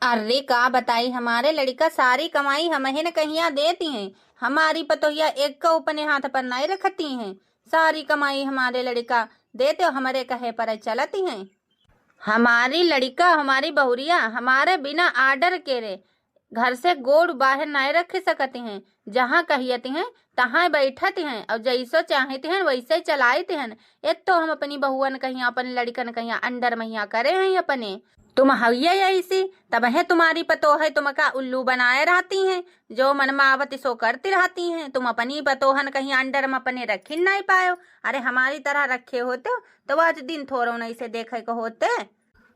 अरे का बताई, हमारे लड़का सारी कमाई हमें न कहिया देती हैं। हमारी पतोहिया एक को अपने हाथ पर नहीं रखती हैं। सारी कमाई हमारे लड़का देते हो, हमारे कहे पर चलती हैं। हमारी लड़का हमारी बहुरिया हमारे बिना आर्डर करे घर से गोड़ बाहर नहीं रख सकती हैं। जहाँ कहियती हैं तहाँ बैठती हैं और जैसो चाहती हैं वैसे चलाती हैं। एक तो हम अपनी बहुअन कहिया अपने लड़कन कहिया अंडर महिया करे हैं अपने। तुम हइया ऐसी तब है तुम्हारी पतोह है, तुम का उल्लू बनाए रहती हैं। जो मन में आवत सो करती रहती हैं। तुम अपनी पतोहन कहीं अंडर में अपने रख नहीं पायो। अरे हमारी तरह रखे होते तो आज दिन थोड़ा नहीं से देखे को होते।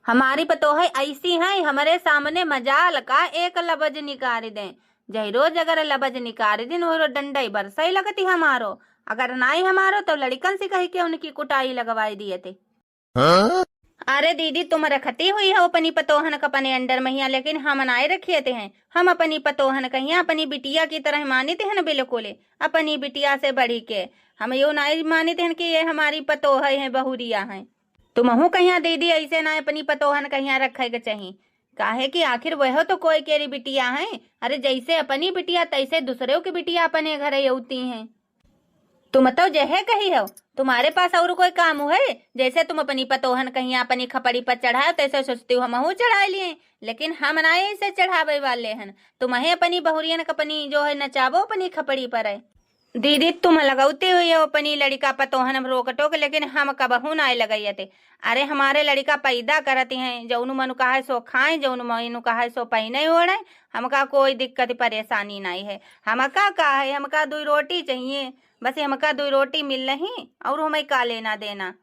हमारी पतोह ऐसी है, हमारे सामने मजाल का एक लबज निकाल दें। जय रोज अगर लबज निकाल दिन वो डंडई बरसाई लगती हमारो। अगर नहीं हमारो तो लड़कन से कही के उनकी कुटाई लगवाई दिए थे। अरे दीदी तुम रखती हुई हो अपनी पतोहन का अपने अंडर महिया, लेकिन हम नाए रखे थे हैं। हम अपनी पतोहन कहिया अपनी बिटिया की तरह मानते हैं बिल्कुल। अपनी बिटिया से बढ़ी के हम यो नहीं मानते हैं कि ये हमारी पतोह है बहुरिया है। तुम हूँ कहिया दीदी ऐसे ना अपनी पतोहन कहिया रखे के चाहिए। काहे कि आखिर वह तो कोई केरी बिटिया है। अरे जैसे अपनी बिटिया तैसे दूसरे की बिटिया अपने घर होती हैं। तुम तो जहे कही हो तुम्हारे पास और कोई काम है। जैसे तुम अपनी पतोहन कहीं अपनी खपड़ी पर चढ़ाओ तैसे सोचती हो हम चढ़ा लिए, लेकिन हम ना ऐसे चढ़ावे वाले हैं। तुम्हें अपनी बहुरियन अपनी जो है नचावो अपनी खपड़ी पर है। दीदी तुम लगौती हुई हो अपनी लड़का पतोहन रोक टोक, लेकिन हम कबहू ना लगाइए थे। अरे हमारे लड़का पैदा करती हैं, जौनु मनु कहा है सो खाए, जौनु मनु कहा है सो पहने ओढ़े। हमका कोई दिक्कत परेशानी नहीं है। हमका का है, हमका 2 रोटी चाहिए बस। हमका 2 रोटी मिल रही और हमें का लेना देना।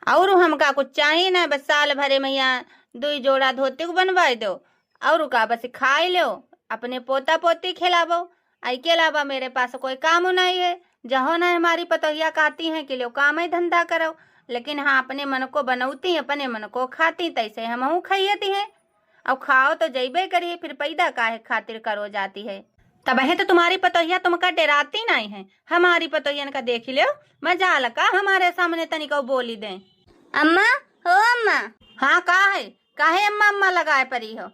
और हमका कुछ चाहिए ना, बस साल भरे में यहाँ 2 जोड़ा धोती को बनवा दो और का बस खाए लो अपने पोता पोती खिलावो। आई के अलावा मेरे पास कोई काम नहीं है। जहो ना हमारी पतोहिया कहती हैं कि लो काम ही धंधा करो, लेकिन हाँ अपने मन को बनौती अपने मन को खाती तैसे हम खाइती हैं। अब खाओ तो जैबे करिए, फिर पैदा काहे खातिर करो जाती है। तब है तो तुम्हारी पतोहिया तुमका डराती नहीं है। हमारी पतोहियन का देख लो मजा लगा हमारे सामने तनिको बोली दे। अम्मा हो अम्मा। हाँ काहे अम्मा अम्मा लगाए परी हो।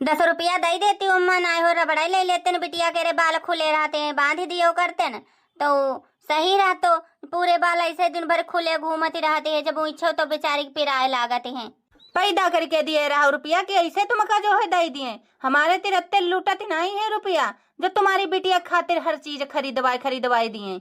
10 रुपया दे देती हूँ अम्मा, ना हो रबड़ाई ले लेते न बिटिया के रे बाल खुले रहते हैं बांध दियो करते न तो सही रहतो। पूरे बाल ऐसे दिन भर खुले घूमती रहती है, जब इच्छो तो बेचारी पिराए लागते हैं। पैदा करके दिए रहा रुपया के ऐसे तुमका जो है दे दिए। हमारे तिरत्ते लूटत नहीं है रुपया जो तुम्हारी बिटिया खातिर हर चीज खरीदवाई दिए।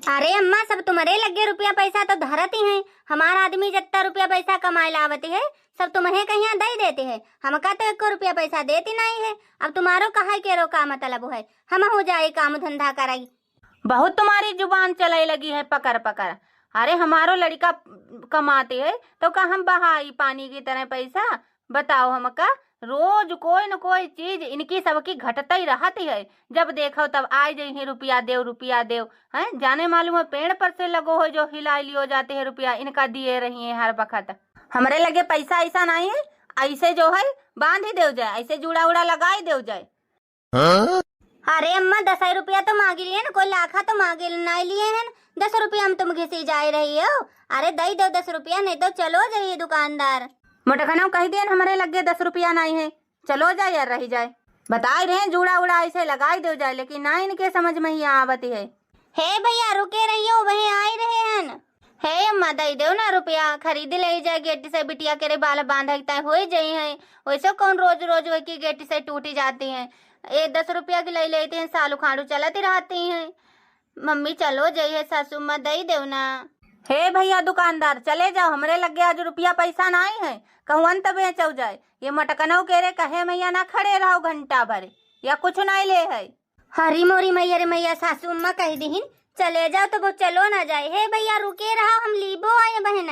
अरे अम्मा सब तुम्हारे लगे रुपया पैसा तो धरती है। हमारा आदमी जितना रुपया पैसा कमाए लावती है सब तुम्हें कहीं दे देते हैं। हमका तो 1 रुपया पैसा देती नहीं है। अब तुम्हारो कहा के रो का मतलब है, हम हो जाए काम धंधा कराई। बहुत तुम्हारी जुबान चलाई लगी है पकड़ पकड़। अरे हमारो लड़का कमाते है तो का हम बहाई पानी की तरह पैसा। बताओ हमका रोज कोई न कोई चीज इनकी सबकी घटता ही रहती है। जब देखो तब आए जाए रुपया देव है। जाने मालूम है पेड़ पर से लगो हो जो हिला लियो जाते हैं रुपया इनका दिए रही है हर वक्त। हमारे लगे पैसा ऐसा नहीं है, ऐसे जो है बांध ही दे जाए, ऐसे जुड़ा उड़ा लगाई दे जाए। अरे अम्मा 10 रुपया तो मांगी लिए ना, कोई लाखा तो मांगे नहीं लिए हैं। 10 रुपया हम तुम घिसी जा रही हो। अरे दे दो 10 रुपया, नहीं तो चलो जाइए दुकानदार। मोटखना कह दिए हमारे लगे 10 रुपया नहीं है, चलो जाए यार रही जाए। बता रहे हैं जुड़ा उड़ा ऐसे लगाई दे जाए, लेकिन ना इनके समझ में ही आवती है। हे भैया रुके रहियो वही आ रहे हैं। हे अम्मा दे दो ना रुपया, खरीद ले जाए गेट से बिटिया के बाल बांधता हो जाए है। वैसे कौन रोज रोज वही की गेट से टूटी जाती है। ये 10 रुपया की ले लेते हैं, सालू खाड़ू चलती रहती हैं। मम्मी चलो जाइए सासू माँ दे दो ना। हे भैया दुकानदार चले जाओ, हमरे लगे आज रुपया पैसा नहीं है। कहूँ अंत बेचो जाए। ये मटकनौ के रे कहे मैया ना खड़े रहो घंटा भर या कुछ नहीं ले है। हरी मोरी मैया रे मैया सासू अम्मा कह दीन चले जाओ तो वो चलो ना जाए। हे भैया रुके रहो हम लीबो आए बहन।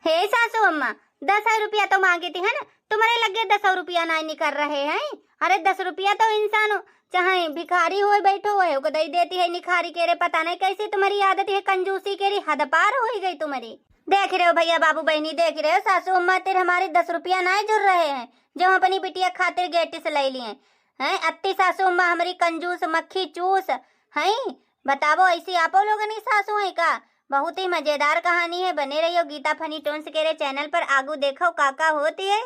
हे सासू अम्मा 10 रुपया तो मांगी थी है ना, तुम्हारे लगे 10 रुपया नहीं निकल रहे हैं। अरे 10 रुपया तो इंसान चाहे भिखारी हो बैठो हुए को दे देती है निखारी के रे। पता नहीं कैसी तुम्हारी आदत है कंजूसी के रे, हद पार हो गई तुम्हारी। देख रहे हो भैया बाबू बहनी, देख रहे हो सासू अम्मा तेरे हमारे 10 रुपया नहीं जुड़ रहे हैं जो हम अपनी बिटिया खातिर गेट से ले लिए हैं। अत्ती सासू अम्मा हमारी कंजूस मक्खी चूस है। बताओ ऐसी आपो लोग नहीं सासू है का। बहुत ही मजेदार कहानी है, बने रहियो गीता फनी टोन्स के रे चैनल पर। आगू देखो काका होती है।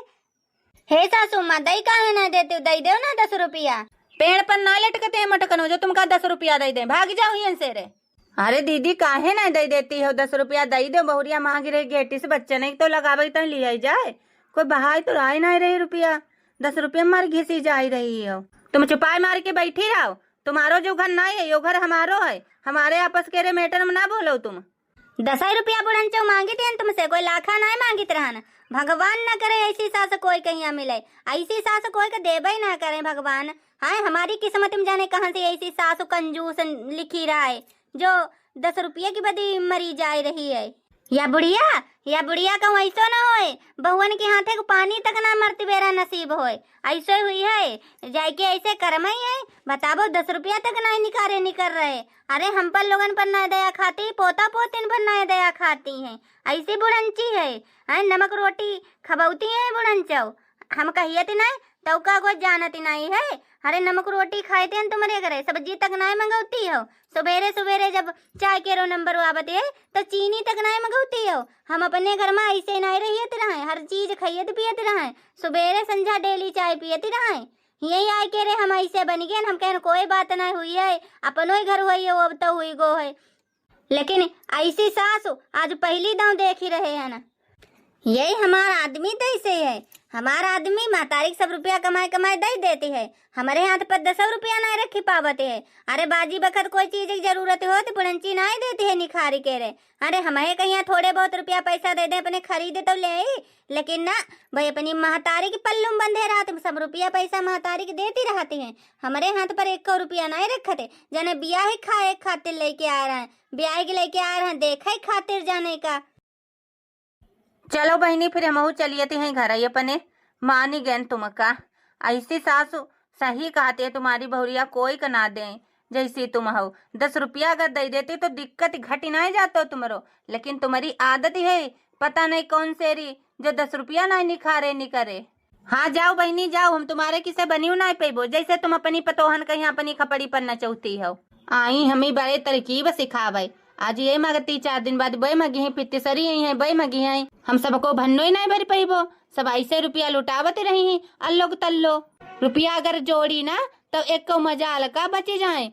हे सासू माँ दई काहे ना देते, दई दो ना 10 रुपया। पेड़ पर ना लटकते हैं मटकनो जो तुमका 10 रुपया दे दे, भाग जाओ यहाँ से रे। अरे दीदी काहे ना दे देती हो, 10 रुपया दे दो, बहुरिया मांगी रही गेटी से बच्चे नहीं तो लगावे तो लिया जाए, कोई बहाई तो राय नहीं रही रुपया, 10 रुपया मार घिसी जा रही हो। तुम चुपाई मार के बैठी रहो, तुम्हारो जो घर नहीं है यो घर हमारो है, हमारे आपस के रे मैटर में ना बोलो तुम। 10 रुपया बुढ़न चौ मांगी थी तुमसे, कोई लाखा नहीं मांगित रहन। भगवान न करे ऐसी सास कोई कहीं मिले, ऐसी सास कोई के देवे ही ना करे भगवान। हाँ हमारी किस्मत में जाने कहाँ से ऐसी सास कंजूस लिखी रहा है जो 10 रुपये की बदी मरी जा रही है। या बुढ़िया कहूँ ऐसो न होए, बहुअन के हाथे को पानी तक ना मरती बेरा नसीब होए, ऐसो हुई है जाके ऐसे कर्म ही है। बताबो 10 रुपया तक नहीं निकर रहे। अरे हम पर लोगन पर ना दया खाती, पोता पोतिन पर ना दया खाती हैं, ऐसी बुढ़ंची है। नमक रोटी खबौती है बुढ़ंचो, हम कहिए नहीं तो का कोई जानती नहीं है। अरे नमक रोटी खाते हैं तुम्हारे घरे, सब्जी तक नहीं मंगौती हो। सवेरे सवेरे जब चाय के रो नंबर आवत है तो चीनी तक नहीं मंगौती हो। हम अपने घर में ऐसे नहीं रहियत रहे, हर चीज खाइयत पियत रहे, सवेरे संझा डेली चाय पियत रहे। यही आए के रे हम ऐसे बन गए, हम कहन कोई बात नहीं हुई है, अपनो ही घर हुई है, वो अब तो हुई गो है। लेकिन ऐसी सास आज पहली दांव देख ही रहे हैं ना। यही हमारा आदमी तो ऐसे है, हमारा आदमी मातारी 100 रुपया कमाए दे देती है, हमारे हाथ पर 10 रुपया नहीं रखी पावते है। अरे बाजी बखत कोई चीज की जरूरत हो तो बुढ़ंची नहीं देती है निखारी के रे। अरे हमें कहीं थोड़े बहुत रुपया पैसा दे दे अपने खरीदे तो ले, लेकिन ना भाई अपनी महतारी की पल्लू में बंधे रहते, सब रुपया पैसा महतारी की देती रहती है, हमारे हाथ पर 1 रुपया नहीं रखते। जाने ब्याह खाए खातिर लेके आ रहे हैं, ब्याह के लेके आ रहे हैं, देखा खातिर जाने का। चलो बहनी फिर हम चलिए हैं घर आई अपने, मानी गैन तुमका। ऐसी सासू सही कहते है तुम्हारी बहुरिया, कोई का ना दे जैसी तुम हो। 10 रुपया अगर दे देती तो दिक्कत घटी नहीं जाता तुम्हारो, लेकिन तुम्हारी आदत है पता नहीं कौन से री जो 10 रुपया नहीं निखारे निकरे। हाँ जाओ बहनी जाओ, हम तुम्हारे किसे बनी नहीं पेबो, जैसे तुम अपनी पतोहन कहीं अपनी खपड़ी पर न चौथी हो। आई हमें बड़े तरकीब सिखावे, आज ये मगती 4 दिन बाद बे मगी है, फिर तीसरी यही है बे मगी है, हम सबको भन्नो ही नहीं भर पैबो, सब ऐसे रुपया लुटावत रही है अल्लो तल्लो। रुपया अगर जोड़ी ना तो 1 मजाल का बची जाए,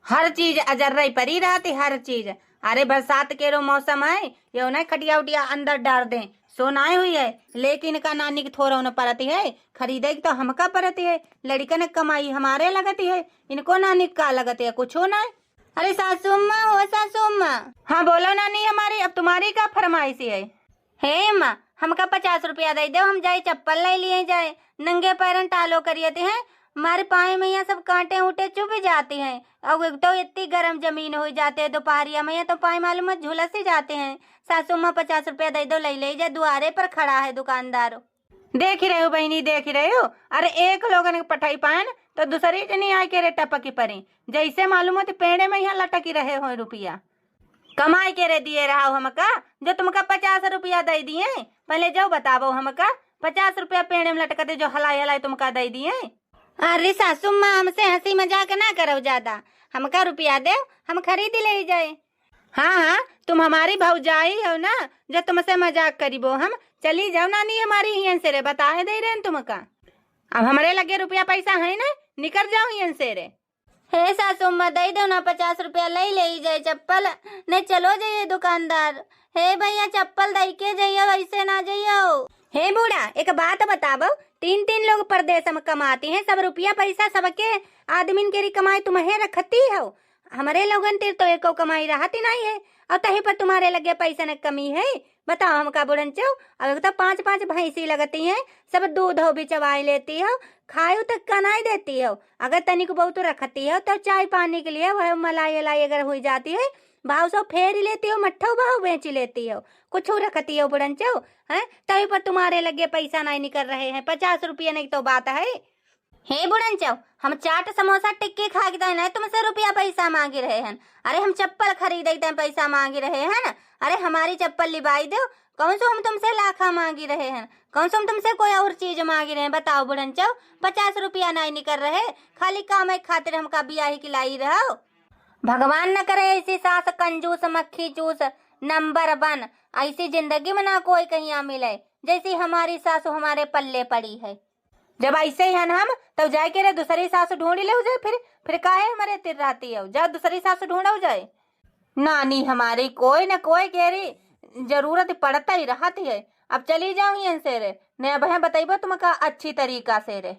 हर चीज अजर रही परी रहती हर चीज। अरे बरसात के रो मौसम है, यो नहीं खटिया उटिया अंदर डाल दे, सो नहीं हुई है, लेकिन का नानी की थोड़ा न पड़ती है, खरीदे तो हमका पड़ती है, लड़कन कमाई हमारे लगती है, इनको नानी का लगती है कुछ नहीं। अरे सासू माँ हो सासू माँ। हाँ बोलो नानी हमारी, अब तुम्हारी क्या फरमाइशी है? हे माँ हमका 50 रुपया दे दो, हम जाए चप्पल ले लिए जाए, नंगे पैरन टालो करिए हैं, हमारे पाए में यहाँ सब कांटे उटे चुभ जाते हैं, और एक तो इतनी गर्म जमीन हो जाते हैं दोपहरिया में, तो पाए मालूम झुलस ही जाते हैं। सासू माँ 50 रुपया दे दो, ले जाए, दुआरे पर खड़ा है दुकानदार। देख रहे हो बहनी देख रहे हो, अरे एक लोगन पठाई पान तो दूसरी जनी आए के रे टपकी परी, जैसे मालूम हो पेड़े में यहाँ लटकी रहे हो रुपया, कमाई के रे दिए रहा हो हमका, जो तुमका 50 रुपया दे दिए, पहले जाओ बताओ हमका 50 रुपया पेड़े में लटकते जो हलाई हलाई तुमका दे दिए। अरे सासू माँ हमसे हंसी मजाक ना करो ज्यादा, हमका रुपया दे, हम खरीद ले जाए। हाँ हाँ तुम हमारी भौजाई हो ना, जो तुमसे मजाक करीबो हम, चली जाओ नानी हमारी यहाँ से रे, बताए दे रहे तुमका, अब हमारे लगे रुपया पैसा है ना, निकल जाओ यहाँ से रे। हे सासू माँ दे दो ना 50 रुपया, ले जाए चप्पल, नहीं चलो जाइए दुकानदार। हे भैया चप्पल दे के जाइयो, ऐसे ना जाइयो। हे बूढ़ा एक बात बताबो, 3 लोग परदेश में कमाती हैं, सब रुपया पैसा सबके आदमी के कमाई तुम्हें रखती हो, हमारे लोगन तिर तो 1 कमाई रहती नहीं है, और तही पर तुम्हारे लगे पैसा न कमी है। बताओ हमका बुढ़ंचो, अब तो 5-5 भैंसी लगती हैं, सब दूध हो भी चवाई लेती हो, खायो तक का नहीं देती हो, अगर तनिक बहुत रखती हो तो चाय पानी के लिए वह मलाई अगर हुई जाती है, भाव सो फेर लेती हो, मट्ठो भाव बेच लेती हो, कुछ रखती हो बुढ़ंचो है, तभी पर तुम्हारे लगे पैसा नहीं निकल रहे हैं, 50 रुपया नहीं तो बात है। हे बुढ़ंचो हम चाट समोसा टिक्की खा के नहीं तुमसे रुपया पैसा मांगे रहे हैं, अरे हम चप्पल खरीदते पैसा मांगे रहे हैं, अरे हमारी चप्पल लिबाई दो, कौन सो हम तुमसे लाखा मांगी रहे हैं, कौन सो हम तुमसे कोई और चीज मांगी रहे हैं, बताओ बुढ़ंचो 50 रुपया नहीं निकल रहे, खाली काम खातिर हमका बियाही खिलाई रहो। भगवान न करे ऐसी सास कंजूस मक्खी चूस नंबर 1, ऐसी जिंदगी में ना कोई कहीं मिले जैसी हमारी सास हमारे पल्ले पड़ी है। जब ऐसे ही हन हम तब जाए के रे दूसरी सास ढूंढ ले हो जाए, फिर काहे हमारे तिर रहती है, जा दूसरी सास ढूंढ हो जाए। नानी हमारी कोई न कोई कह रही जरूरत पड़ता ही रहती है। अब चली जाऊं यहाँ से रे, नया बहन बताइबो तुमका अच्छी तरीका से रे।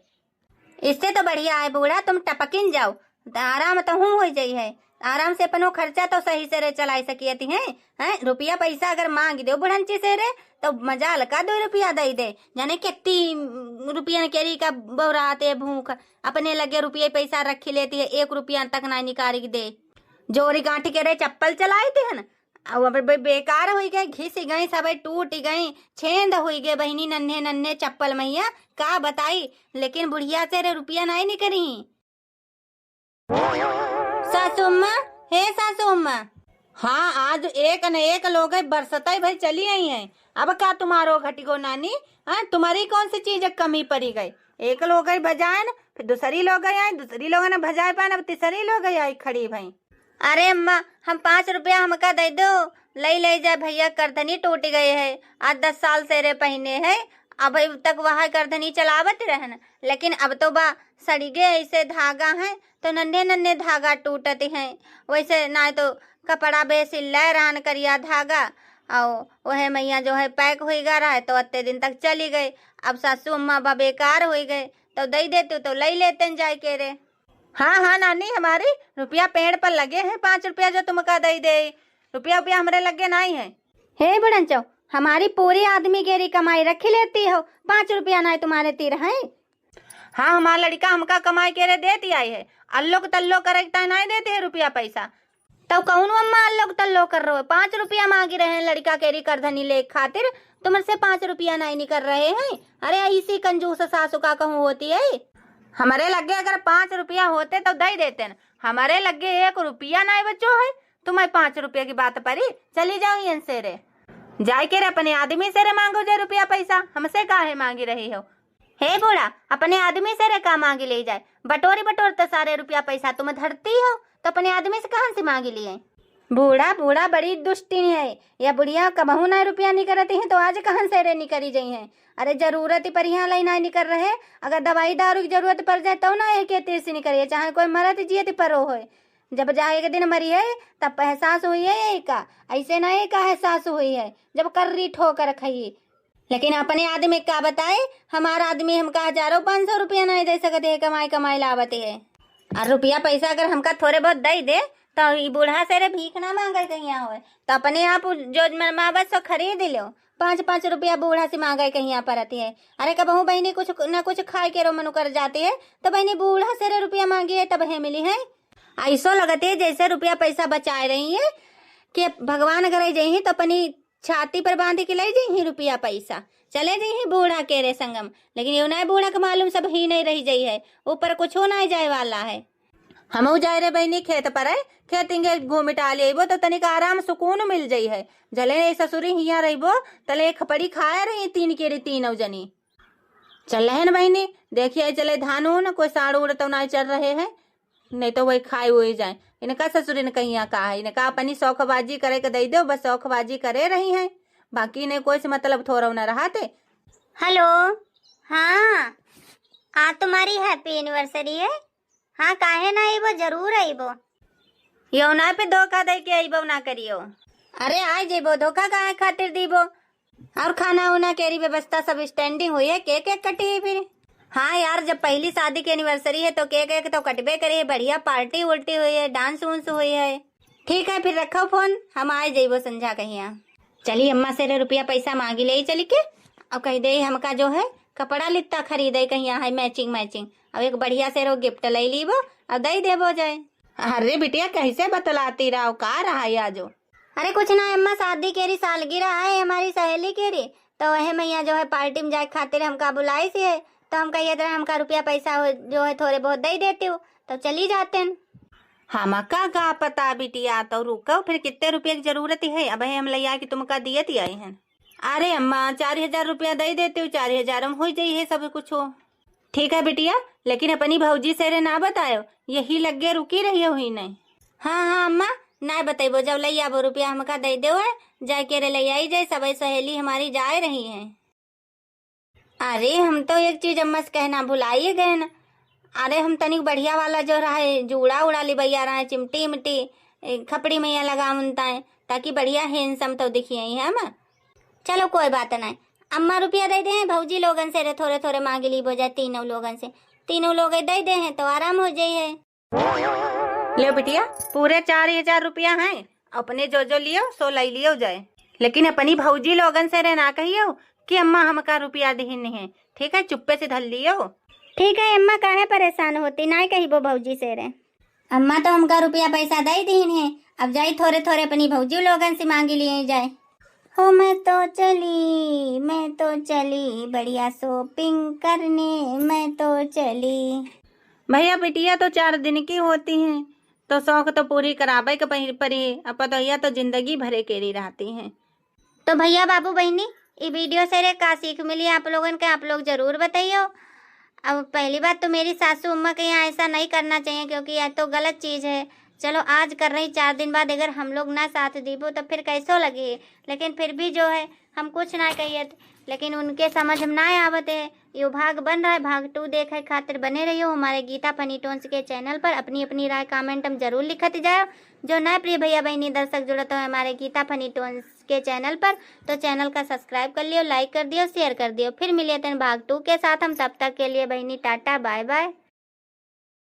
इससे तो बढ़िया है बूढ़ा, तुम टपकिन जाओ, आराम तो हूँ हो जाई है, आराम से अपनो खर्चा तो सही से रे चलाई सकियती हैं। रुपया पैसा अगर मांग दो बुढ़ंची से रे तो मजा लगा 2 रुपया दे दे, जाने कितनी रुपया केरी का बहुराते भूख, अपने लगे रुपये पैसा रखी लेती है, 1 रुपया तक ना निकाल दे। जोरी गांठी के रे चप्पल चलाई थे हन, अब बेकार हो गए, घिस गई, सब टूट गई, छेंद हो गए बहनी नन्हे नन्हे चप्पल मैया का बताई, लेकिन बुढ़िया से रे रुपया नहीं निकली। सासू अम्मा, हे सासू अम्मा। हाँ, आज एक न एक लोग बरसता भाई चली आई हैं। अब क्या तुम्हारो घटी को नानी, हाँ तुम्हारी कौन सी चीज कमी पड़ी गई? एक लोग भजाए न, फिर दूसरी लोग आई, दूसरी लोग ने भजाए पान, अब तीसरी लोग आई खड़ी भाई। अरे अम्मा, हम 5 रुपया हमका दे दो, ले जाए भैया, करधनी टूट गए है, आज 10 साल से रे पहने है, अब तक वह करधनी चलावत रहन, लेकिन अब तो बा सड़ी गए ऐसे धागा है, तो नन्हे नन्हे धागा टूटते हैं, वैसे ना तो कपड़ा बेसिल्ला रान करिया धागा, और वह मैया जो है पैक हो रहा है, तो अत्ते दिन तक चली गई। अब सासू अम्मा बा बेकार हो गए, तो दे देते तो ले लेते जाए के रे। हाँ नानी, हमारी रुपया पेड़ पर लगे हैं, 5 रुपया जो तुमका दे दे, रुपया हमारे लगे नहीं है। हे बड़ंचो, हमारी पूरी आदमी गेरी कमाई रखी लेती हो, 5 रुपया नहीं तुम्हारे तीर है। हाँ, हमारा लड़का हमका कमाई के रे देती आई है, अल्लोक तल्लो करता नहीं देते है रुपया पैसा। तो कौन अम्मा अल्लोक तल्लो कर रहे हो, 5 रुपया मांगी रहे हैं लड़का केरी करधनी ले खातिर, तुमसे 5 रुपया नहीं निकल रहे हैं। अरे ऐसी कंजूस सासू का कहूँ होती है। हमारे लगे अगर 5 रुपया होते तो दे देते न, हमारे लगे 1 रुपया नहीं बच्चों है, तुम्हें 5 रुपया की बात परी। चली जाओ यहाँ से रे, जाए के रे अपने आदमी से रे मांगो जे रुपया पैसा, हमसे काहे मांगी रही हो? हे बूढ़ा, अपने आदमी से रे का मांगी ले जाए, बटोरी तो सारे रुपया पैसा तुम धरती हो, तो अपने आदमी से कहाँ से मांगी लिए? बूढ़ा बड़ी दुष्टिनी है, या बुढ़िया कबहू ना रुपया नहीं करती है, तो आज कहाँ से रे निकली जाई है? अरे जरूरत पर यहाँ लाई नहीं निकल रहे, अगर दवाई दारू की जरूरत पड़ जाए तो ना एक तीर से निकलिए, चाहे कोई मरत जियत पर हो। जब जहाँ एक दिन मरी है तब एहसास हुई है यही का, ऐसे ना एक एहसास हुई है जब कर्री ठोकर खाइए। लेकिन अपने आदमी का बताए, हमारा आदमी हमका 1000-500 रुपया नहीं दे सकते है, कमाई लावते है। और रुपया पैसा अगर हमका थोड़े बहुत दे दे तो ये बूढ़ा से रे भीख ना मांगे कहीं हो, तो अपने आप जो मावत सो खरीद लो, 5-5 रुपया बूढ़ा से मांगे कहीं पर आती है। अरे कबहू बहनी कुछ न कुछ खाए के रो मनु कर जाती है, तो बहनी बूढ़ा से रे रुपया मांगी है तब है मिली है। ऐसो लगते है जैसे रुपया पैसा बचाए रही है कि भगवान अगर जाही तो अपनी छाती पर बांध के ले जाही रुपया पैसा, चले जाही बूढ़ा के रे संगम। लेकिन यो नहीं बूढ़ा का मालूम सब ही नहीं रही जाई है, ऊपर कुछ हो नहीं जाए वाला है। हम जाए रे बहनी खेत पर है, खेत घूम टाली अबो तो तनिक आराम सुकून मिल जाई है। जले ससुरी हिया रहीबो तले खपड़ी खाए रही 3 के 3 जनी। चल रहे न बहनी, देखिए चले धान हो न कोई साड़ उड़ तो नहीं चल रहे हैं, नहीं तो वही खाए हुए जाए। इनका ससुरी ने कहीं कहा है, इनका अपनी शौकबाजी करे के दे दो, बस शौकबाजी करे रही हैं, बाकी ने कोई से मतलब थोड़ा न रहाते। हेलो, हाँ आज तुम्हारी हैप्पी एनिवर्सरी है? हाँ काहे ना आईबो, जरूर आईबो। यो ना पे धोखा दे के आईबो ना करियो। अरे आ जेबो, धोखा काहे खातिर दीबो? और खाना उना केरी व्यवस्था सब स्टैंडिंग हुई है, केक कटी है फिर? हाँ यार, जब पहली शादी की एनिवर्सरी है तो केक तो कटबे करे है, बढ़िया पार्टी उल्टी हुई है, डांस उन्स हुई है। ठीक है फिर रखो फोन, हम आए जेबो संझा कहिया। चली अम्मा से रे रुपया पैसा मांगी ले चली के, अब कह दे हमका जो है कपड़ा लित्ता खरीदे कहीं है मैचिंग, अब एक बढ़िया से रो गिफ्ट ले लीबो और दे देबो जाए। अरे बिटिया कैसे बतलाती रहो, का रहा या जो? अरे कुछ ना अम्मा, शादी केरी सालगिरह है हमारी सहेली केरी, तो वह मैया जो है पार्टी में जाए खातिर हमका बुलाई सी है, तो हम कहिए तरह हमका रुपया पैसा जो है थोड़े बहुत दे देती हूँ, तो चली जाते हैं। हमका का पता बिटिया, तो रुको फिर कितने रुपये की जरूरत है? अब हम लिया कि तुमका दिए थी आई हैं। अरे अम्मा 4000 रुपया दे देते हो, 4000 में हो जाइए सब कुछ हो। ठीक है बिटिया, लेकिन अपनी भौजी से रे ना बतायो, यही लगे रुकी रही हुई नहीं। हाँ अम्मा ना बताइबो, जब ले आबो रुपया हमका दे दो है, जाके रे ले आई जाए, सब सहेली हमारी जाए रही है। अरे हम तो एक चीज अम्मा से कहना भुलाइए गए ना। अरे हम तनिक बढ़िया वाला जो रहा जूड़ा उड़ा ली भैया रहा चिमटी मिट्टी खपड़ी मैया लगा उनता है ताकि बढ़िया हैंडसम तो दिखिए है ना। चलो कोई बात नहीं, अम्मा रुपया दे दे भौजी लोगन से रे थोड़े थोड़े मांग ली हो जाए, तीनों लोगन से तीनों लोग दे दे हैं तो आराम हो जाए। ले बिटिया पूरे 4,000 रुपया है, अपने जो जो लियो सो ले लियो जाए, लेकिन अपनी भौजी लोगन से रे ना कहियो कि अम्मा हमका रुपया दीन है, ठीक है? चुप्पे से धल लियो। ठीक है अम्मा, काहे परेशान होती ना कही वो भौजी से रे। अम्मा तो हमका रुपया पैसा दे दीन है, अब जाई थोड़े थोड़े अपनी भौजी लोगन से मांगी लिए जाए। हो मैं तो चली बढ़िया शॉपिंग करने, मैं तो चली। भैया बिटिया तो 4 दिन की होती हैं तो शौक तो पूरी कराबे के परी, अब तो यह तो जिंदगी भरे केरी रहती हैं। तो भैया बाबू बहनी ये वीडियो से रे का सीख मिली आप लोगन के, आप लोग जरूर बताइयो। अब पहली बात तो मेरी सासू अम्मा के यहाँ ऐसा नहीं करना चाहिए क्योंकि यह तो गलत चीज़ है। चलो आज कर रही, 4 दिन बाद अगर हम लोग ना साथ दीबो तो फिर कैसो लगे, लेकिन फिर भी जो है हम कुछ ना कहिए, लेकिन उनके समझ में ना आवत है। यो भाग बन रहा है, भाग 2 देखे खातिर बने रहियो हमारे गीता फनी टोन्स के चैनल पर। अपनी अपनी राय कमेंट हम जरूर लिखते जाओ। जो नए प्रिय भैया बहनी दर्शक जुड़ते हो हमारे गीता फनी टोन्स के चैनल पर तो चैनल का सब्सक्राइब कर लियो, लाइक कर दियो, शेयर कर दियो। फिर मिले थे भाग 2 के साथ हम, तब तक के लिए बहनी टाटा बाय बाय।